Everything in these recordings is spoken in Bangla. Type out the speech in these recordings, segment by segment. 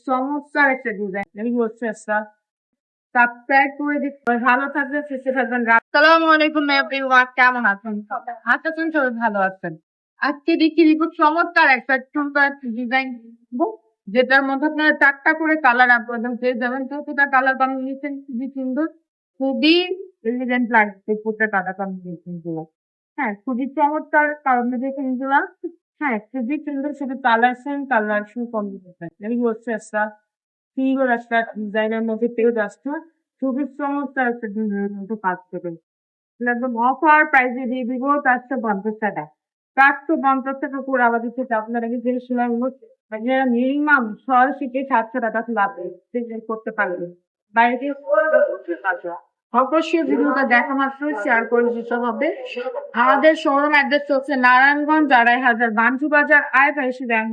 চমৎকার একটা ডিজাইন আমি বলছি একটা সাবস্ক্রাইব করে দিচ্ছি ভালো থাকবে সুস্থ থাকবেন আসসালামু আলাইকুম এভরিওয়ান কেমন আছেন আশা করি সবাই ভালো আছেন আজকে দেখি খুব চমৎকার একটা সুন্দর ডিজাইন যেটার মধ্যে আপনারা চারটা করে কালার আপনাদের পেয়ে যাবেন প্রতিটা কালার কম্বিনেশন খুবই সুন্দর খুবই এলিগেন্ট লাগছে প্রত্যেকটা কালার কম্বিনেশন গুলো হ্যাঁ খুবই চমৎকার কারণ দেখে নিলাম হ্যাঁ খুবই সুন্দর শুধু কালার শুধু কম্বিনেশন আমি বলছি একটা সুন্দর একটা ডিজাইনের মধ্যে পেয়ে যাচ্ছে খুবই চমৎকার একটা ডিজাইনের মধ্যে কাজ করে একদম অফার প্রাইসে দিয়ে দিব 450 টাকা 450 টাকা করে আমাদের থেকে আপনারা কিন্তু শুনলাম যারা মিনিমাম 600 থেকে 700 টাকা লাভ করতে পারবেন বাইরে থেকে করতে পারবে অবশ্যই ভিডিওটা দেখা মাত্র শেয়ার করে দিতে হবে আমাদের শোরুম অ্যাড্রেস হচ্ছে নারায়ণগঞ্জ 2500 বাঞ্চু বাজার আয় এসে ব্যাংক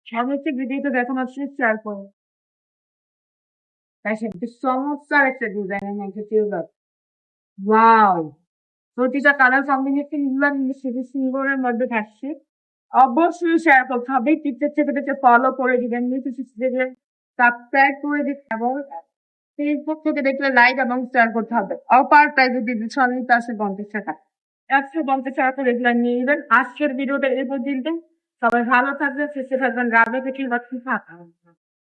সর্বোচ্চ ভিডিওটা দেখা মাত্র শেয়ার করুন চমৎকার একটা ডিজাইনের মধ্যে ওয়াও প্রতিটা কালার কম্বিনেশন গুলো খুবই সুন্দরের মধ্যে থাকছে অবশ্যই শেয়ার করতে হবে টিকটক থেকে ফলো করে দিবেন সাবস্ক্রাইব করে দিন এবং ফেসবুক থেকে দেখলে লাইক এবং শেয়ার করতে হবে অপার প্রাইজে দিদি 50 টাকা 150 টাকা করে রেগুলার নিয়ে নেবেন আজকের ভিডিওটা এই পর্যন্ত সবাই ভালো থাকবেন সুস্থ থাকবেন রাবে পেটির বাচ্চা থাকা